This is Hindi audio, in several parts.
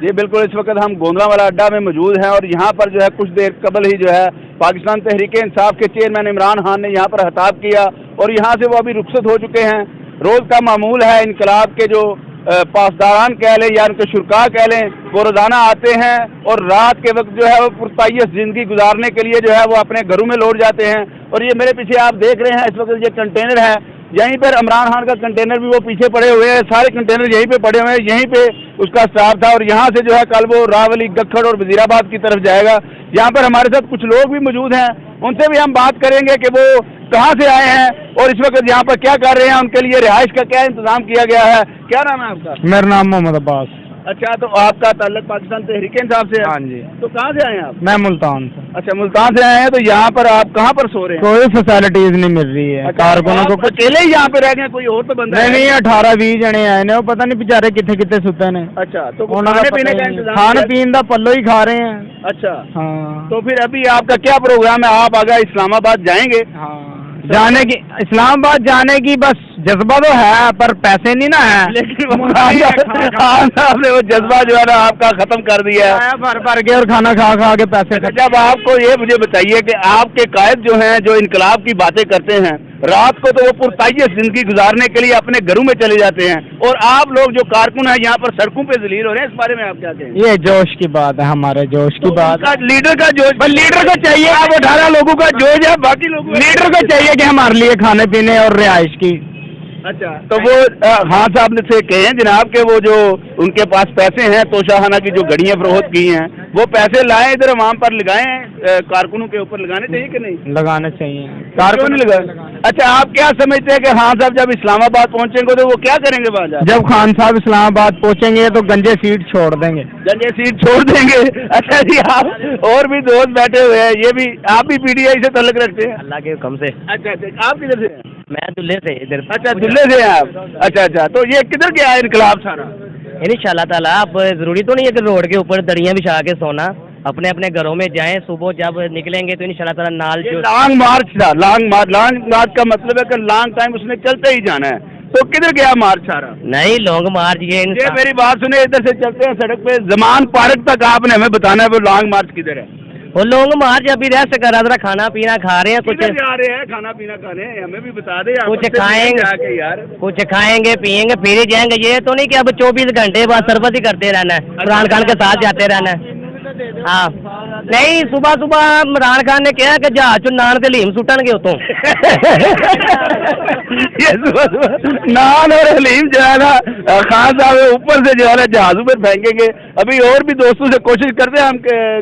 जी बिल्कुल, इस वक्त हम गोंदवाला अड्डा में मौजूद हैं और यहाँ पर जो है कुछ देर कबल ही जो है पाकिस्तान तहरीक इंसाफ के चेयरमैन इमरान खान ने यहाँ पर खिताब किया और यहाँ से वो अभी रुखसत हो चुके हैं। रोज़ का मामूल है, इनकलाब के जो पासदारान कह लें या उनके शुरा कह लें, वो रोज़ाना आते हैं और रात के वक्त जो है वो पुरतायस ज़िंदगी गुजारने के लिए जो है वो अपने घरों में लौट जाते हैं। और ये मेरे पीछे आप देख रहे हैं इस वक्त ये कंटेनर है, यहीं पर इमरान खान का कंटेनर भी वो पीछे पड़े हुए हैं, सारे कंटेनर यहीं पे पड़े हुए हैं, यहीं पे उसका स्टाफ था और यहाँ से जो है कल वो रावली, गखड़ और वजीराबाद की तरफ जाएगा। यहाँ पर हमारे साथ कुछ लोग भी मौजूद हैं, उनसे भी हम बात करेंगे कि वो कहाँ से आए हैं और इस वक्त यहाँ पर क्या कर रहे हैं, उनके लिए रिहाइश का क्या इंतजाम किया गया है। क्या नाम है आपका? मेरा नाम मोहम्मद अब्बास। अच्छा, तो आपका ताल्लुक पाकिस्तान तहरीक इंसाफ से है? हाँ जी। तो कहाँ से आए हैं आप? मैं मुल्तान से। अच्छा, मुल्तान से आए हैं, तो यहाँ पर आप कहाँ पर सो रहे हैं? कोई फैसिलिटीज नहीं मिल रही है। अच्छा, कारकुनों को कुछ अकेले ही यहाँ पे रह गए, कोई और तो बंदा है? नहीं, 18-20 जने आए ने, वो पता नहीं बेचारे कितने कितने सुते ने। अच्छा, तो खाने पीने का इंतजाम? खाने पीने का पल्लो ही खा रहे हैं। अच्छा, हाँ। तो फिर अभी आपका क्या प्रोग्राम है? आप आगे इस्लामाबाद जाएंगे? हाँ, जाने की, इस्लामाबाद जाने की बस जज्बा तो है, पर पैसे नहीं ना है। लेकिन आपने वो जज्बा जो है ना आपका खत्म कर दिया है, भर भर के और खाना खा खा के पैसे। जब आपको ये मुझे बताइए कि आपके कायद जो हैं, जो इनकलाब की बातें करते हैं, रात को तो वो पुरतायस जिंदगी गुजारने के लिए अपने घरों में चले जाते हैं और आप लोग जो कारकुन हैं यहाँ पर सड़कों पे जलील हो रहे हैं, इस बारे में आप क्या कहेंगे? ये जोश की बात है, हमारे जोश की बात है। लीडर का जोश, लीडर को चाहिए, आप 18 लोगों का जोश है, बाकी लोगों लीडर को चाहिए कि हमारे लिए खाने पीने और रिहाइश की। अच्छा, तो वो खान साहब ने से कहे हैं जनाब के वो जो उनके पास पैसे हैं तोशाखाना की जो घड़ियां फरोख्त की हैं, वो पैसे लाएं इधर अवाम पर लगाएं, कारकुनों के ऊपर लगाने चाहिए कि नहीं? लगाने चाहिए। कारकुन नहीं लगाए? अच्छा, आप क्या समझते हैं कि खान साहब जब इस्लामाबाद पहुंचेंगे तो वो क्या करेंगे वहाँ जाकर? जब खान साहब इस्लामाबाद पहुंचेंगे तो गंजे सीट छोड़ देंगे। गंजे सीट छोड़ देंगे? अच्छा जी, आप और भी दोस्त बैठे हुए हैं, ये भी आप भी पीटीआई से ताल्लुक रखते हैं? अल्लाह के हुक्म से। अच्छा अच्छा, आप किधर से हैं? मैं दुल्ले से इधर। अच्छा, दुल्ले से हैं आप? अच्छा अच्छा, तो ये किधर गया है इनकलाब सारा? इंशाल्लाह ताला। आप जरूरी तो नहीं है कि रोड के ऊपर दरियां बिछा के सोना, अपने अपने घरों में जाएं, सुबह जब निकलेंगे तो इंशाल्लाह ताला नाल जो लॉन्ग मार्च था, लॉन्ग मार्च का मतलब है कि लॉन्ग टाइम उसने चलते ही जाना है, तो किधर गया मार्च सारा? नहीं, लॉन्ग मार्च ये मेरी बात सुने, इधर से चलते हैं सड़क पे जमान पार्क तक, आपने हमें बताना है वो लॉन्ग मार्च किधर है। वो लॉन्ग मार्च अभी रेस्ट कर रहा था, खाना पीना खा रहे हैं, कुछ जा रहे हैं खाना पीना खाने, हमें भी बता दे। कुछ खाएंगे यार, कुछ खाएंगे पियेंगे फिर ही जाएंगे। ये तो नहीं कि अब 24 घंटे बाद सरबत ही करते रहना है, इमरान खान के साथ जाते रहना है। हाँ, नहीं, सुबह सुबह इमरान खान ने कहा कि जहाज चो नान ते हलीम सुटन के उतों। ये नान और हलीम जो है ना खान साहब ऊपर से जो है ना जहाजों पर फेंकेंगे। अभी और भी दोस्तों से कोशिश करते हैं हम,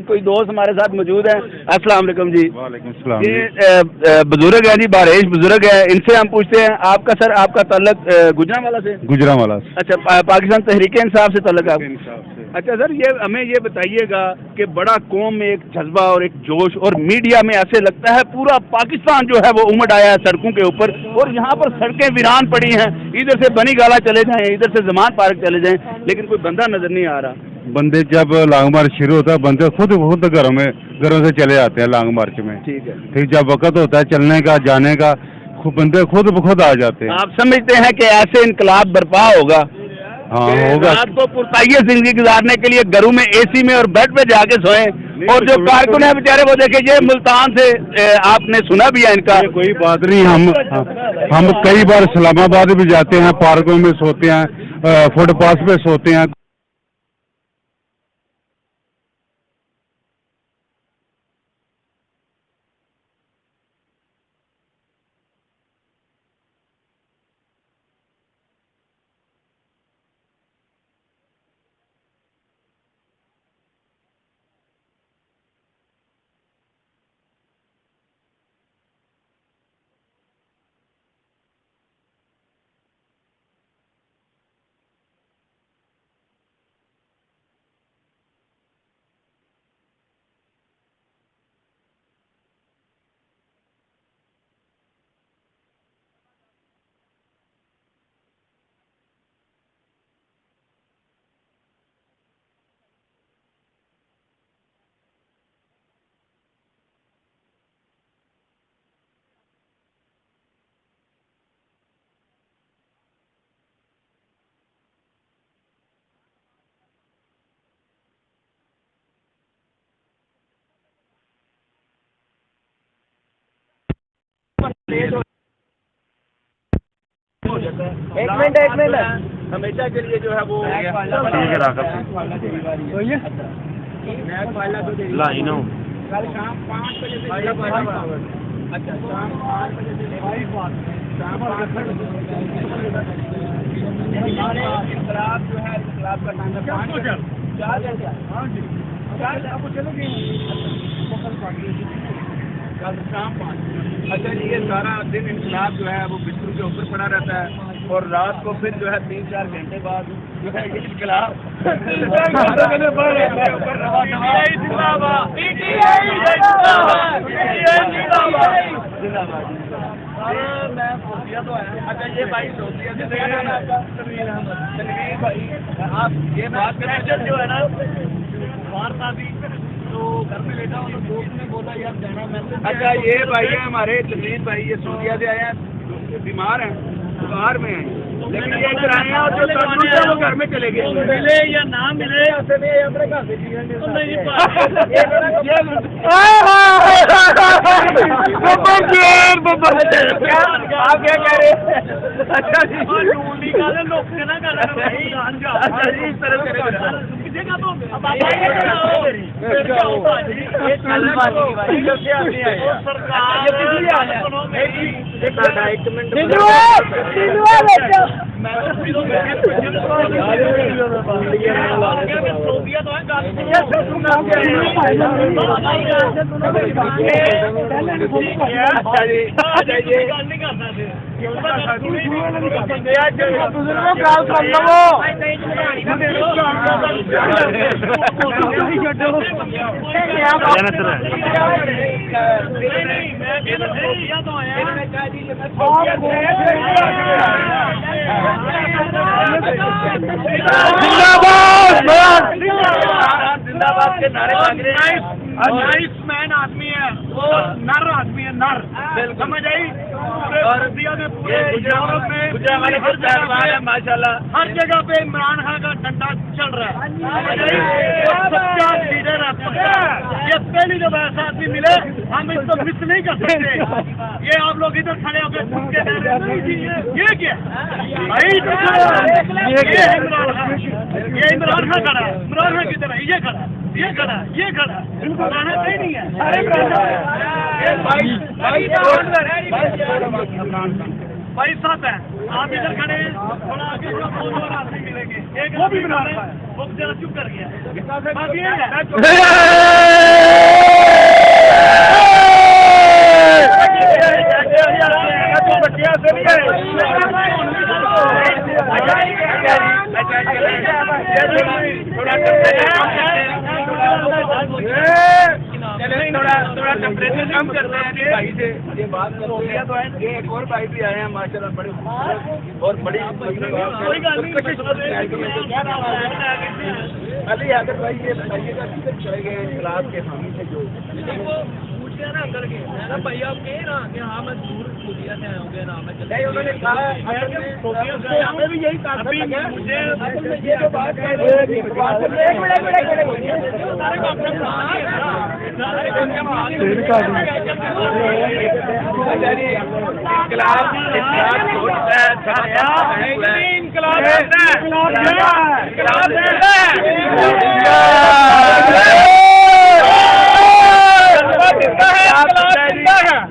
कोई दोस्त हमारे साथ मौजूद हैं। अस्सलाम वालेकुम जी। वालेकुम सलाम। ये बुजुर्ग है जी, बारिश बुजुर्ग है, इनसे हम पूछते हैं आपका सर, आपका ताल्लुक गुजरांवाला से? गुजरांवाला। अच्छा, पाकिस्तान तहरीक इंसाफ से ताल्लुक आप? अच्छा सर, ये हमें ये बताइएगा कि बड़ा कौम में एक जज्बा और एक जोश, और मीडिया में ऐसे लगता है पूरा पाकिस्तान जो है वो उमड़ आया है सड़कों के ऊपर, और यहाँ पर सड़कें वीरान पड़ी हैं, इधर से बनी गाला चले जाएं, इधर से जमान पार्क चले जाएं, लेकिन कोई बंदा नजर नहीं आ रहा। बंदे जब लॉन्ग मार्च शुरू होता है, बंदे खुद घरों से चले आते हैं लॉन्ग मार्च में। ठीक है। फिर जब वक्त होता है चलने का, जाने का, बंदे खुद ब खुद आ जाते हैं। आप समझते हैं कि ऐसे इनकलाब बर्पा होगा? हाँ, होगा। रात को पुरताइए जिंदगी गुजारने के लिए घरों में एसी में और बेड पे जाके सोएं, और जो कारकुन है बेचारे वो देखे, ये मुल्तान से आपने सुना भी है इनका। कोई बात नहीं, हम कई बार इस्लामाबाद भी जाते हैं, पार्कों में सोते हैं, फुटपाथ पे सोते हैं। एक मिनट हमेशा के लिए जो है वो लाइन हो कल शाम 5 बजे से अच्छा शाम 5 बजे से शाम 5 बजे इनकलाब जो है इनकलाब का टाइम है 4 घंटे आपको चलोगे कल शाम 5। अच्छा जी ये सारा दिन इनकलाब जो है वो बिस्तरों के ऊपर पड़ा रहता है और रात को फिर जो है 3-4 घंटे बाद जो है ये इनकलाब मैं सोचिया तो आया। अच्छा ये भाई सोचिया से तनवीर भाई आप ये बात करें जो है ना बाहर था भी तो घर में लेटा हूँ तो दोस्त ने बोला यार जाना मैं। अच्छा ये भाई है हमारे तनवीर भाई ये सोचिया से आए हैं बीमार हैं बाहर में हैं लेकिन ये कराए हैं और जो कानून है वो घर में चले गए मिले या ना मिले अपने घर से आप क्या कह रहे हैं? अच्छा जी जिंदाबाद के नारे मांग रहे हैं। नाइस मैन आदमी है नर आदमी है नर समझ आई और माशाल्लाह हर जगह पे इमरान खान का डंडा चल रहा है सच्चा लीडर है ये पहली जब ऐसा आदमी मिले हम इसको मिस नहीं कर सकते। ये आप लोग इधर खड़े होकर ये क्या भाई ये इमरान खान खड़ा है इमरान खान की तरह ये खड़ा ये खड़ा इनको गाना सही नहीं है। भाई साहब है आप इधर खड़े हैं थोड़ा आगे थोड़ा और आदमी मिलेंगे एक वो भी बना रहा है वो जरा चुप कर गया थोड़ा टेम्परेचर कम करते हैं भाई से ये बात तो है ये एक और भाई भी आए हैं माशाल्लाह बड़े और बड़ी अली अगर भाई ये बताइएगा किधर चले गए क्लास के हामी से जो ना करके ना भाई आप कह रहा कि हाँ मैं दूर स्टूडियो से आया हूँ ना मैं नहीं उन्होंने कहा हमें भी यही कहा मुझे ये जो बात कह रहे हैं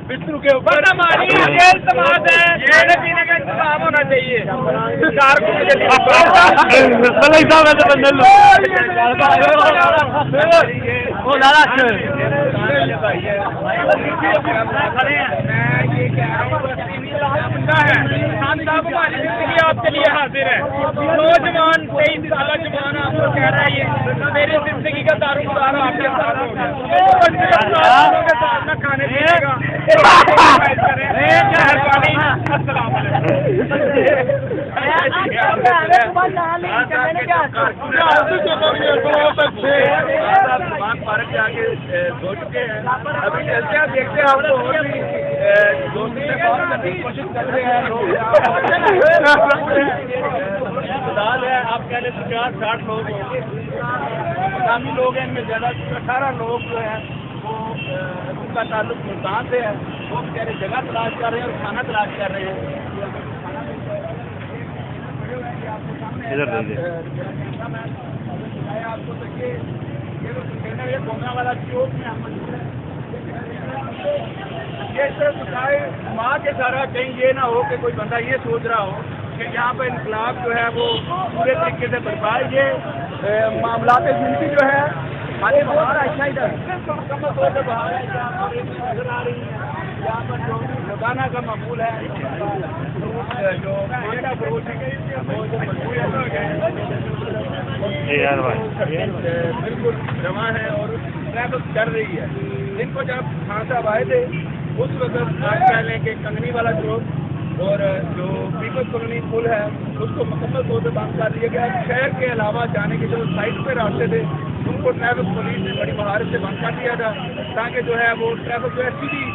बिस्तरों के ऊपर समाज है खाने पीने का इंतजाम होना चाहिए सरकार को हमारी जिंदगी आपके लिए हाजिर है नौजवान 23 साल जवान आपको कह रहा है ये मेरी जिंदगी का दारोमदार आपके साथ होगा खाने पीने का पार्क जाके धो चुके हैं अभी चलते हैं देखते हैं आपको और भी दोस्ती से बात करने की कोशिश कर रहे हैं लोग फिलहाल है आप कह लें 50-60 लोग काफी लोग हैं इनमें ज्यादा 18 लोग जो है वो उनका ताल्लुक मुल्तान से है वो बेचारे जगह तलाश कर रहे हैं और खाना तलाश कर रहे हैं। इधर दीजिए। आपको तो ये कंटेनर ये गोंगा वाला चौक में हम ये सर सुखाए माँ के सारा कहीं ये ना हो कि कोई बंदा ये सोच रहा हो कि यहाँ पर इनकलाब जो है वो पूरे तरीके से बर्बाद। ये मामला जिंदगी जो है हमारे बाहर अच्छा इधर मुकम्मल तौर पर बाहर है, नजर आ रही है। यहाँ पर जो रोजाना का मामूल है जो मांडा फरोश है वो जो मजबूर यार भाई बिल्कुल रवा है और ट्रैफिक चल रही है। इनको जब खान साहब आए थे उस वक्त आज कह लें कि कंगनी वाला चौक और जो पीपल्स कॉलोनी पुल है उसको मुकम्मल तौर पर बंद कर दिया गया। शहर के अलावा जाने के जो साइड पे रास्ते थे उनको ट्रैफिक पुलिस ने बड़ी महारत से बंद कर दिया था ताकि जो है वो ट्रैफिक जो है सीधी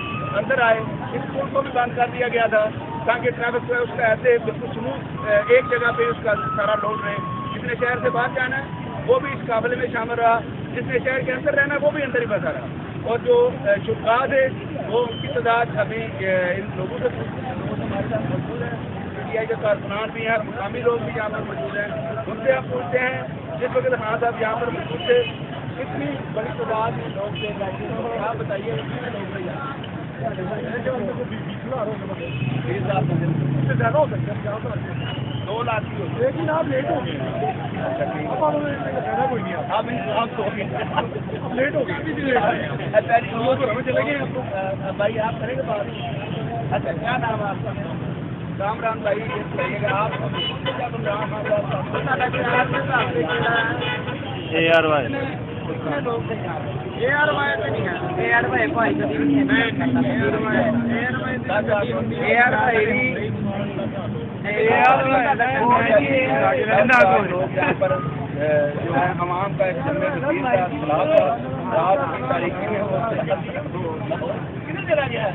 अंदर आए। इस पुल को भी बंद कर दिया गया था ताकि ट्रैफिक जो है उसका ऐसे बिल्कुल स्मूथ एक जगह पे उसका सारा लोड रहे। जिसने शहर से बाहर जाना है वो भी इस काफिले में शामिल रहा, जिसने शहर के अंदर रहना है वो भी अंदर ही फंसा रहा। और जो शुरा थे वो उनकी तादाद अभी इन लोगों से हमारे साथ मौजूद है। पीटीआई के कारकुनान भी हैं, मुकामी लोग भी यहाँ पर मौजूद हैं। उनसे आप पूछते हैं जिस वक्त खान साहब यहाँ पर मौजूद थे इतनी बड़ी तादाद में लोग थे, आप बताइए कितने लोग थे यहाँ? 2 लाख की होती है। लेकिन आप लेट हो गए। अच्छा ठीक है। कोई नहीं आप तो लेट हो गए। पहली लोग चले गए भाई आप करेंगे बात। अच्छा क्या नाम है आपका? राम भाई कहिएगा आप यार भाई कितने लोग थे यहाँ? AR भाई तो नहीं है। AR भाई भाई कभी नहीं है। AR भाई पर जो है हमाम का तारीखी में कितने चला गया है?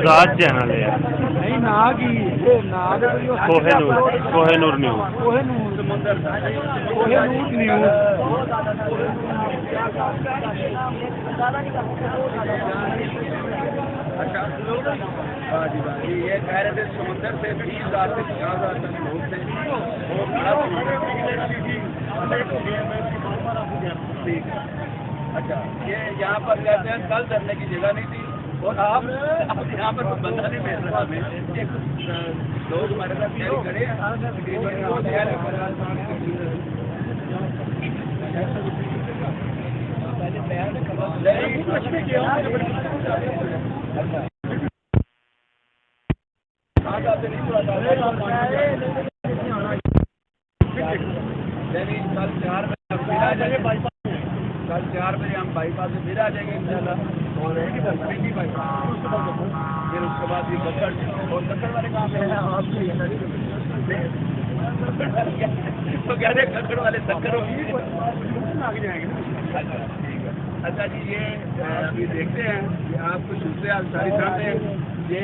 राज चैनल है यार। नहीं नाग ही नाग कोहेनूर न्यूज़। अच्छा हाँ जी भाई ये कह रहे थे समुद्र से 20,000 से 50,000 तक लोग थे वो बड़ा ठीक है। अच्छा ये यहाँ पर कहते हैं कल धरने की जगह नहीं थी और आप यहाँ पर कोई बंदा नहीं मिल रहा हमें। एक लोग हमारे साथ तैयारी खड़े हैं कल 4 बजे हम बाईपास से फिर आ जाएंगे इंशाल्लाह और फिर उसके बाद ये बक्कड़ और बक्कड़ वाले कहाँ पे हैं आप तो कह रहे कक्कड़ वाले सक्कर आगे जाएंगे। अच्छा जी ये अभी देखते हैं कि आपको दूसरे आप सारी सामने हैं ये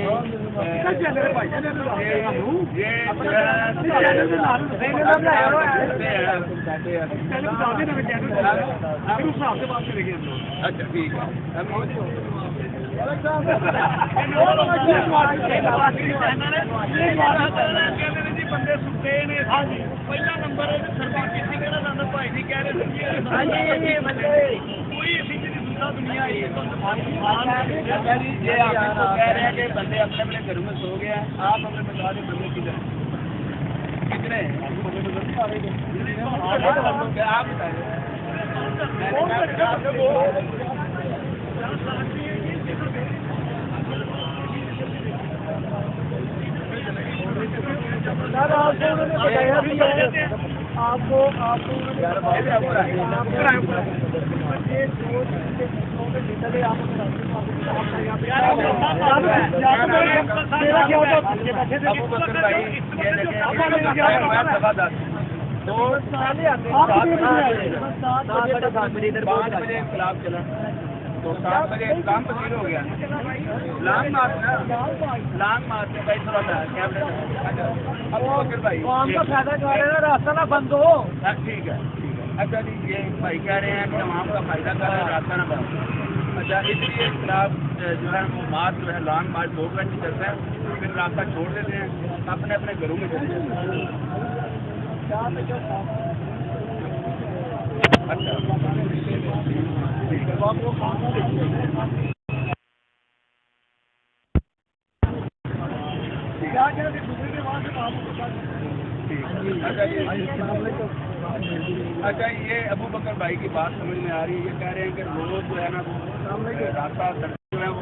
अच्छा ठीक है बंदे सुते ने पहला नंबर सरकार किसी का नंबर भाई नहीं कह रहे कोई ऐसी दुनिया ये आपको कह रहे हैं कि बंदे अपने अपने घरों में सो गए हैं। आप हमें बता दें बंदे किधर कितने आप बताइए। आपको तो 5 बजे इनकलाब चला तो 7 बजे काम तब्दील हो गया। लांग मारना भाई थोड़ा सा कैमरे में। अबू बकर भाई का फायदा कर रहे हैं, रास्ता ना बंद हो। ठीक है। अच्छा जी, ये भाई कह रहे हैं कि आवाम का फायदा कर रहे हैं, रास्ता ना बंद। अच्छा, इसलिए इनकलाब जो है वो मार्च जो है लॉन्ग मार्च 2 घंटे चलता है, फिर रास्ता छोड़ देते हैं, अपने अपने घरों में चले जाते हैं। अच्छा अच्छा, ये अबू बकर भाई की बात समझ में आ रही है। ये कह रहे हैं कि रोज जो है ना रास्ता जो है वो।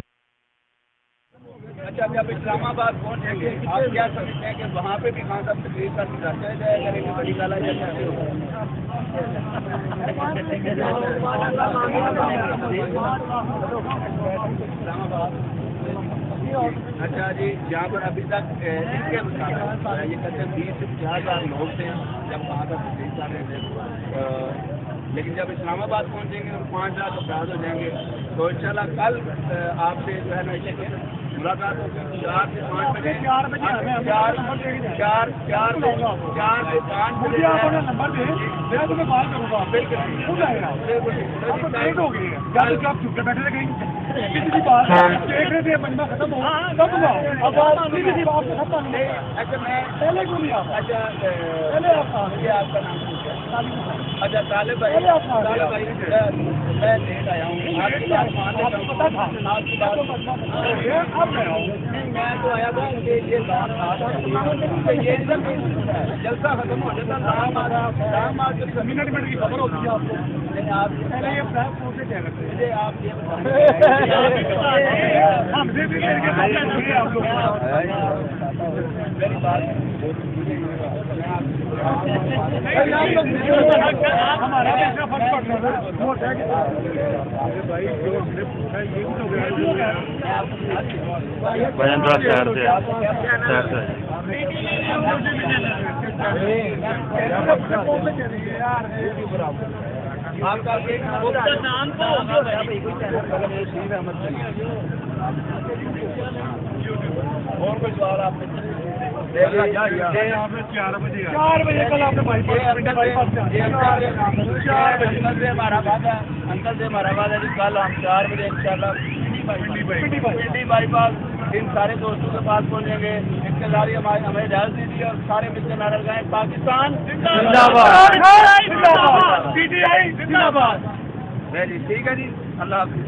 अच्छा, जब इस्लामाबाद पहुंचेंगे आप क्या समझते हैं कि वहाँ पे भी खान साहब तकलीफ का रास्ता जाया करेंगे? बड़ी गाला या कैसे होगा? इस्लामाबाद। अच्छा जी, यहाँ पर अभी तक इनके मुताबिक ये कहते हैं 20 से 50,000 लोग थे जब वहाँ पर तकलीफ कर रहे थे, लेकिन जब इस्लामाबाद पहुँचेंगे तो 5 लाख अफराद हो जाएंगे। तो इंशाल्लाह कल आपसे जो है ना मुलाकात होगी 4 से 5 बजे। 4 से 5 बजे नंबर दे, मैं तुम्हें बात करूँगा। बिल्कुल हो गई है, आप चुप के बैठे रहे किसी बात देख रहे थे, मजमा खत्म हुआ तब हुआ। अब किसी बात खत्म नहीं। अच्छा, मैं पहले क्यों नहीं आता? अच्छा, पहले आपका ये आपका नाम पूछा। अच्छा, तालिब भाई, मैं लेट आया हूँ, आपकी बात मान लेता हूँ। पता था आपकी बात अब मैं आऊँ। मैं तो आया था कि ये बात ये जलसा खत्म हो जाता, नाम आ मिनट की खबर होती है आपको। आप पहले ये फ्लैग कौन से क्या करते हैं? मुझे आप ये हमसे भी करके आप लोग मेरी बात हमारा पैसा फर्क पड़ रहा है। भजन थोड़ा शहर से आपका नाम तो और कोई सवाल आपने? 4 बजे कल आपने बाईपास से हमारा वादा, अंकल से हमारा वादा जी, कल हम 4 बजे इंशाल्लाह पिंडी बाईपास इन सारे दोस्तों के पास पहुंचेंगे। इसके सारी हमें इजाजत दीजिए और सारे मिलकर नारा लगाएं, पाकिस्तान PTI जिंदाबाद। ठीक है जी, अल्लाह हाफिज़।